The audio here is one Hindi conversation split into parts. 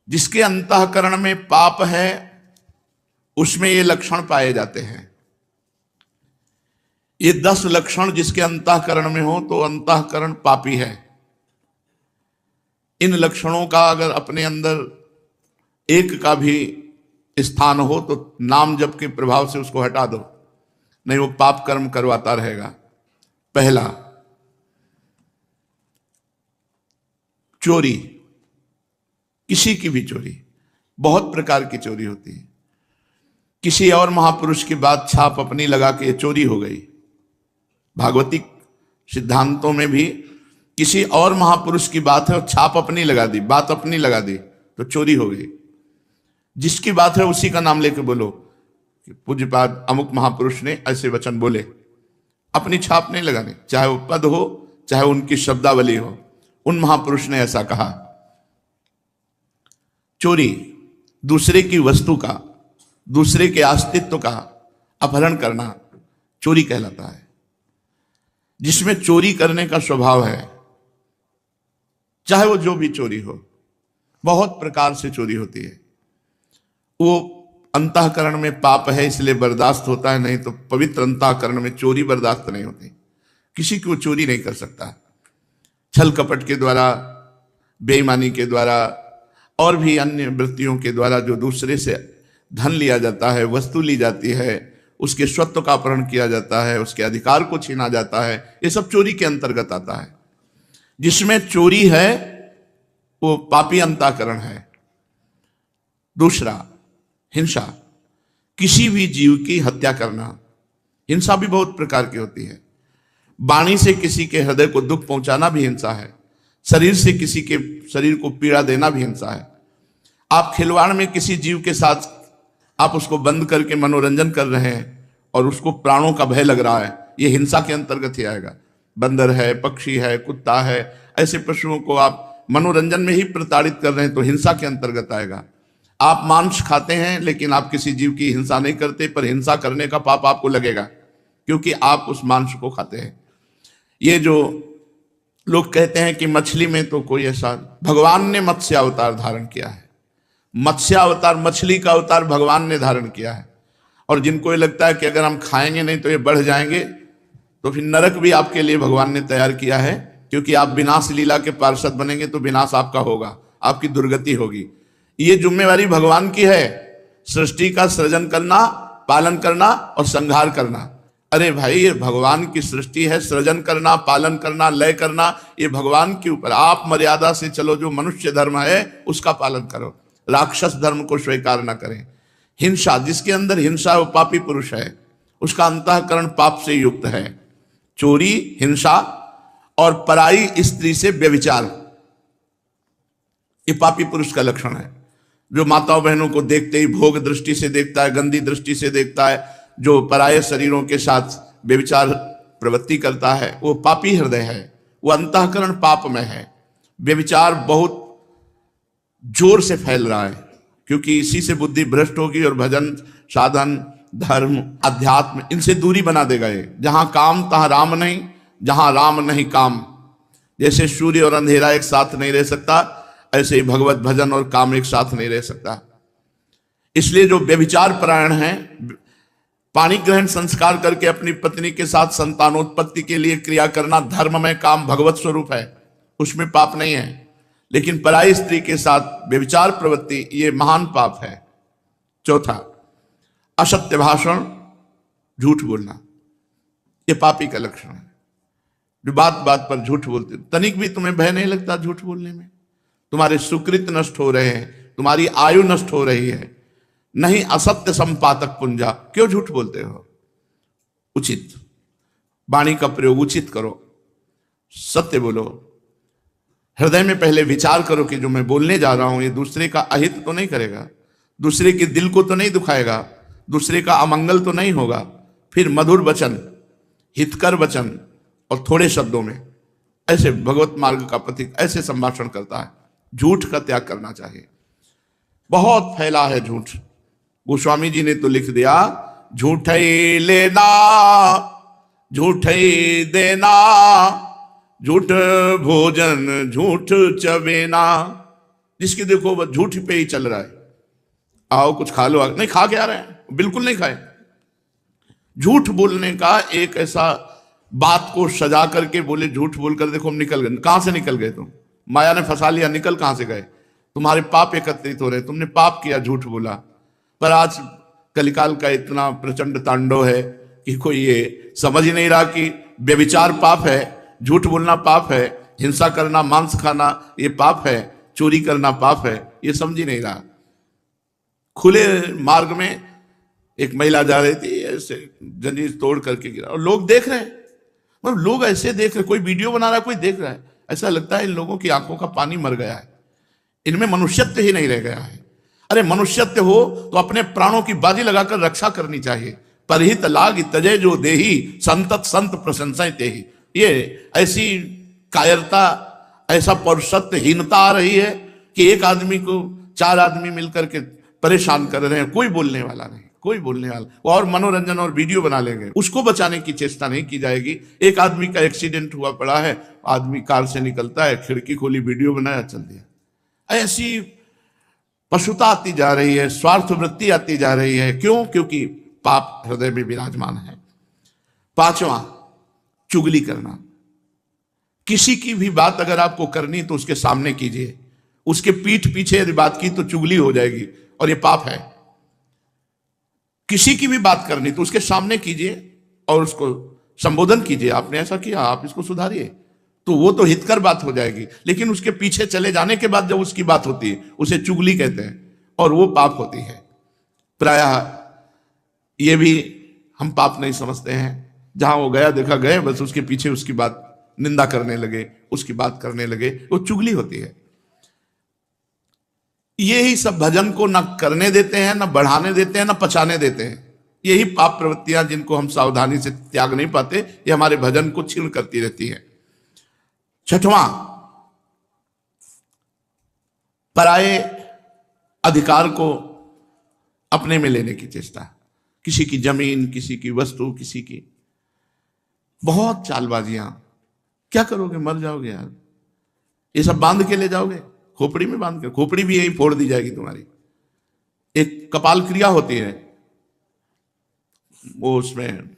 जिसके अंतःकरण में पाप है उसमें ये लक्षण पाए जाते हैं। ये 10 लक्षण जिसके अंतःकरण में हो तो अंतःकरण पापी है। इन लक्षणों का अगर अपने अंदर एक का भी स्थान हो तो नाम जप के प्रभाव से उसको हटा दो, नहीं वो पाप कर्म करवाता रहेगा। पहला, चोरी। किसी की भी चोरी, बहुत प्रकार की चोरी होती है। किसी और महापुरुष की बात छाप अपनी लगा के चोरी हो गई। भागवतिक सिद्धांतों में भी किसी और महापुरुष की बात है और छाप अपनी लगा दी, बात अपनी लगा दी तो चोरी हो गई। जिसकी बात है उसी का नाम लेके बोलो कि पूज्यपाद अमुक महापुरुष ने ऐसे वचन बोले, अपनी छाप नहीं लगानी, चाहे वो पद हो चाहे उनकी शब्दावली हो, उन महापुरुष ने ऐसा कहा। चोरी, दूसरे की वस्तु का, दूसरे के अस्तित्व का अपहरण करना चोरी कहलाता है। जिसमें चोरी करने का स्वभाव है, चाहे वो जो भी चोरी हो, बहुत प्रकार से चोरी होती है। वो अंतःकरण में पाप है इसलिए बर्दाश्त होता है, नहीं तो पवित्र अंतःकरण में चोरी बर्दाश्त नहीं होती। किसी को चोरी नहीं कर सकता। छल कपट के द्वारा, बेईमानी के द्वारा और भी अन्य वृत्तियों के द्वारा जो दूसरे से धन लिया जाता है, वस्तु ली जाती है, उसके स्वत्व का अपहरण किया जाता है, उसके अधिकार को छीना जाता है, ये सब चोरी के अंतर्गत आता है। जिसमें चोरी है वो पापी अंतःकरण है। दूसरा, हिंसा। किसी भी जीव की हत्या करना। हिंसा भी बहुत प्रकार की होती है। वाणी से किसी के हृदय को दुख पहुंचाना भी हिंसा है। शरीर से किसी के शरीर को पीड़ा देना भी हिंसा है। आप खिलवाड़ में किसी जीव के साथ आप उसको बंद करके मनोरंजन कर रहे हैं और उसको प्राणों का भय लग रहा है, ये हिंसा के अंतर्गत ही आएगा। बंदर है, पक्षी है, कुत्ता है, ऐसे पशुओं को आप मनोरंजन में ही प्रताड़ित कर रहे हैं तो हिंसा के अंतर्गत आएगा। आप मांस खाते हैं लेकिन आप किसी जीव की हिंसा नहीं करते, पर हिंसा करने का पाप आपको लगेगा क्योंकि आप उस मांस को खाते हैं। ये जो लोग कहते हैं कि मछली में तो कोई ऐसा, भगवान ने मत्स्य अवतार धारण किया है। मत्स्य अवतार, मछली का अवतार भगवान ने धारण किया है। और जिनको ये लगता है कि अगर हम खाएंगे नहीं तो ये बढ़ जाएंगे, तो फिर नरक भी आपके लिए भगवान ने तैयार किया है, क्योंकि आप विनाश लीला के पार्षद बनेंगे तो विनाश आपका होगा, आपकी दुर्गति होगी। ये जिम्मेवारी भगवान की है, सृष्टि का सृजन करना, पालन करना और संहार करना। अरे भाई, ये भगवान की सृष्टि है, सृजन करना, पालन करना, लय करना, ये भगवान के ऊपर। आप मर्यादा से चलो, जो मनुष्य धर्म है उसका पालन करो, राक्षस धर्म को स्वीकार न करें। हिंसा, जिसके अंदर हिंसा वो पापी पुरुष है, उसका अंतःकरण पाप से युक्त है। चोरी, हिंसा और पराई स्त्री से व्यभिचार, ये पापी पुरुष का लक्षण है। जो माताओं बहनों को देखते ही भोग दृष्टि से देखता है, गंदी दृष्टि से देखता है, जो पराये शरीरों के साथ व्यभिचार प्रवृत्ति करता है, वो पापी हृदय है, वो अंतःकरण पाप में है। व्यभिचार बहुत जोर से फैल रहा है क्योंकि इसी से बुद्धि भ्रष्ट होगी और भजन, साधन, धर्म, अध्यात्म, इनसे दूरी बना देगा ये। जहां काम तहां राम नहीं, जहां राम नहीं काम। जैसे सूर्य और अंधेरा एक साथ नहीं रह सकता, ऐसे ही भगवत भजन और काम एक साथ नहीं रह सकता। इसलिए जो व्यभिचार परायण है, पाणी ग्रहण संस्कार करके अपनी पत्नी के साथ संतानोत्पत्ति के लिए क्रिया करना धर्म में काम भगवत स्वरूप है, उसमें पाप नहीं है। लेकिन पराई स्त्री के साथ व्यभिचार प्रवृत्ति, ये महान पाप है। चौथा, असत्य भाषण, झूठ बोलना, ये पापी का लक्षण है। जो बात बात पर झूठ बोलते, तनिक भी तुम्हें भय नहीं लगता झूठ बोलने में? तुम्हारे सुकृत नष्ट हो रहे हैं, तुम्हारी आयु नष्ट हो रही है। नहीं असत्य संपातक पुंजा, क्यों झूठ बोलते हो? उचित वाणी का प्रयोग उचित करो, सत्य बोलो। हृदय में पहले विचार करो कि जो मैं बोलने जा रहा हूं ये दूसरे का अहित तो नहीं करेगा, दूसरे के दिल को तो नहीं दुखाएगा, दूसरे का अमंगल तो नहीं होगा। फिर मधुर वचन, हितकर वचन और थोड़े शब्दों में, ऐसे भगवत मार्ग का पथिक ऐसे संभाषण करता है। झूठ का त्याग करना चाहिए। बहुत फैला है झूठ। गोस्वामी जी ने तो लिख दिया, झूठ ही लेना, झूठ ही देना, झूठ भोजन झूठ चबेना। जिसकी देखो बस झूठ पे ही चल रहा है, आओ कुछ खा लो, नहीं खा के आ रहे हैं, बिल्कुल नहीं खाए। झूठ बोलने का एक ऐसा बात को सजा करके बोले, झूठ बोलकर देखो हम निकल गए। कहां से निकल गए तुम? माया ने फंसा लिया, निकल कहां से गए? तुम्हारे पाप एकत्रित हो रहे, तुमने पाप किया, झूठ बोला। पर आज कलिकाल का इतना प्रचंड तांडव है कि कोई ये समझ ही नहीं रहा कि व्यभिचार पाप है, झूठ बोलना पाप है, हिंसा करना, मांस खाना ये पाप है, चोरी करना पाप है, ये समझ ही नहीं रहा। खुले मार्ग में एक महिला जा रही थी, ऐसे जंजीर तोड़ करके गिरा और लोग देख रहे हैं। मतलब लोग ऐसे देख रहे, कोई वीडियो बना रहा है, कोई देख रहा है, ऐसा लगता है इन लोगों की आंखों का पानी मर गया है, इनमें मनुष्यत्व ही नहीं रह गया है। अरे मनुष्यत्व हो तो अपने प्राणों की बाजी लगाकर रक्षा करनी चाहिए। परहित लाग तजय जो देही, संतत संत प्रशंसा तेही। ये ऐसी कायरता, ऐसा पौरुषत्वहीनता आ रही है कि एक आदमी को 4 आदमी मिलकर के परेशान कर रहे हैं, कोई बोलने वाला नहीं, कोई बोलने वाला, और मनोरंजन और वीडियो बना लेंगे, उसको बचाने की चेष्टा नहीं की जाएगी। एक आदमी का एक्सीडेंट हुआ पड़ा है, आदमी कार से निकलता है, खिड़की खोली, वीडियो बनाया, चल दिया। ऐसी पशुता आती जा रही है, स्वार्थ वृत्ति आती जा रही है। क्यों? क्योंकि पाप हृदय में विराजमान है। 5वां, चुगली करना। किसी की भी बात अगर आपको करनी तो उसके सामने कीजिए, उसके पीठ पीछे यदि बात की तो चुगली हो जाएगी और ये पाप है। किसी की भी बात करनी तो उसके सामने कीजिए और उसको संबोधन कीजिए, आपने ऐसा किया, आप इसको सुधारिए, तो वो तो हितकर बात हो जाएगी। लेकिन उसके पीछे चले जाने के बाद जब उसकी बात होती है, उसे चुगली कहते हैं और वो पाप होती है। प्रायः ये भी हम पाप नहीं समझते हैं, जहां वो गया देखा गए, बस उसके पीछे उसकी बात निंदा करने लगे, उसकी बात करने लगे, वो चुगली होती है। यही सब भजन को न करने देते हैं, न बढ़ाने देते हैं, न पचाने देते हैं। यही पाप प्रवृत्तियां जिनको हम सावधानी से त्याग नहीं पाते, ये हमारे भजन को छीण करती रहती है। 6वां, पराये अधिकार को अपने में लेने की चेष्टा। किसी की जमीन, किसी की वस्तु, किसी की, बहुत चालबाजियां। क्या करोगे? मर जाओगे यार, ये सब बांध के ले जाओगे, खोपड़ी में बांध के, खोपड़ी भी यही फोड़ दी जाएगी तुम्हारी। एक कपाल क्रिया होती है, वो उसमें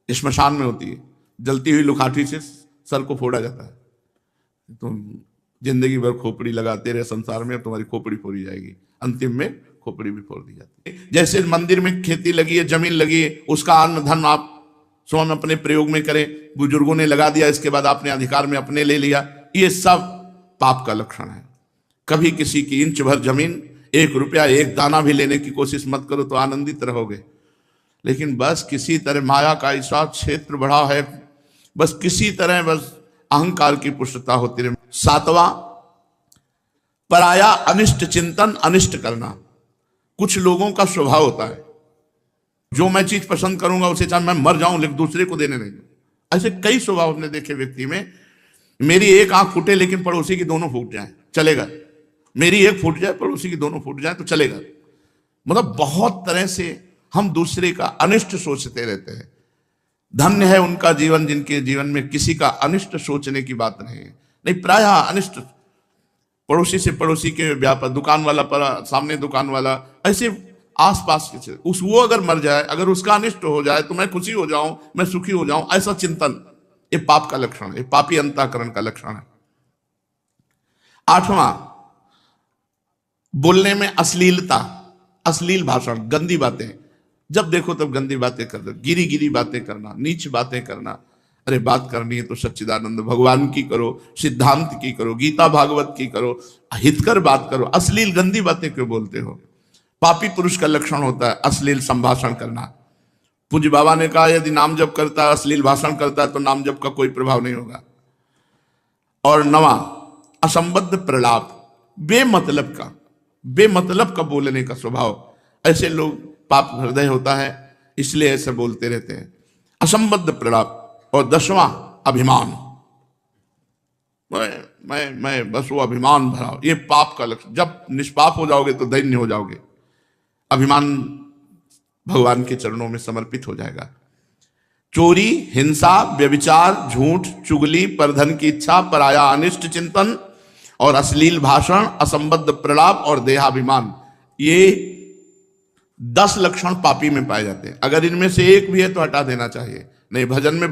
श्मशान में होती है, जलती हुई लुखाठी से सर को फोड़ा जाता है। तुम जिंदगी भर खोपड़ी लगाते रहे संसार में, तुम्हारी खोपड़ी फोड़ी जाएगी, अंतिम में खोपड़ी भी फोड़ दी जाती है। जैसे मंदिर में खेती लगी है, जमीन लगी है, उसका अन्न धन आप स्वयं अपने प्रयोग में करें, बुजुर्गों ने लगा दिया, इसके बाद आपने अधिकार में अपने ले लिया, ये सब पाप का लक्षण है। कभी किसी की इंच भर जमीन, 1 रुपया, 1 दाना भी लेने की कोशिश मत करो, तो आनंदित रहोगे। लेकिन बस किसी तरह माया का ऐसा क्षेत्र बढ़ा है, बस किसी तरह बस अहंकार की पुष्टता होती रहे। 7वां, पराया अनिष्ट चिंतन, अनिष्ट करना। कुछ लोगों का स्वभाव होता है, जो मैं चीज पसंद करूंगा उसे चाहे मैं मर जाऊं लेकिन दूसरे को देने नहीं दूं। ऐसे कई स्वभाव हमने देखे व्यक्ति में। मेरी एक आंख फूटे लेकिन पड़ोसी की दोनों फूट जाए, चलेगा। मेरी एक फूट जाए, पड़ोसी की दोनों फूट जाए तो चलेगा। मतलब बहुत तरह से हम दूसरे का अनिष्ट सोचते रहते हैं। धन्य है उनका जीवन जिनके जीवन में किसी का अनिष्ट सोचने की बात नहीं है। नहीं, प्रायः अनिष्ट, पड़ोसी से पड़ोसी के व्यापार, दुकान वाला पर सामने दुकान वाला, ऐसे आसपास के उस, वो अगर मर जाए, अगर उसका अनिष्ट हो जाए तो मैं खुशी हो जाऊं, मैं सुखी हो जाऊं, ऐसा चिंतन, ये पाप का लक्षण है, ये पापी अंतःकरण का लक्षण है। 8वां, बोलने में अश्लीलता, अश्लील भाषण, गंदी बातें। जब देखो तब गंदी बातें कर दो, गिरी गिरी बातें करना, नीच बातें करना। अरे बात करनी है तो सच्चिदानंद भगवान की करो, सिद्धांत की करो, गीता भागवत की करो, हितकर बात करो। अश्लील गंदी बातें क्यों बोलते हो? पापी पुरुष का लक्षण होता है अश्लील संभाषण करना। पूज्य बाबा ने कहा यदि नाम जप करता है, अश्लील भाषण करता है तो नाम जप का कोई प्रभाव नहीं होगा। और 9वां, असंबद्ध प्रलाप, बेमतलब का बोलने का स्वभाव। ऐसे लोग पाप हृदय होता है, इसलिए ऐसे बोलते रहते हैं, असंबद्ध प्रलाप। और 10वां, अभिमान। मैं बस वो अभिमान भरा, ये पाप का लक्षण। जब निष्पाप हो जाओगे तो दैन्य हो जाओगे। अभिमान भगवान के चरणों में समर्पित हो जाएगा। चोरी, हिंसा, व्यभिचार, झूठ, चुगली, परधन की इच्छा, पराया अनिष्ट चिंतन, और अश्लील भाषण, असंबद्ध प्रलाप और देहाभिमान, ये 10 लक्षण पापी में पाए जाते हैं। अगर इनमें से एक भी है तो हटा देना चाहिए। नहीं, भजन में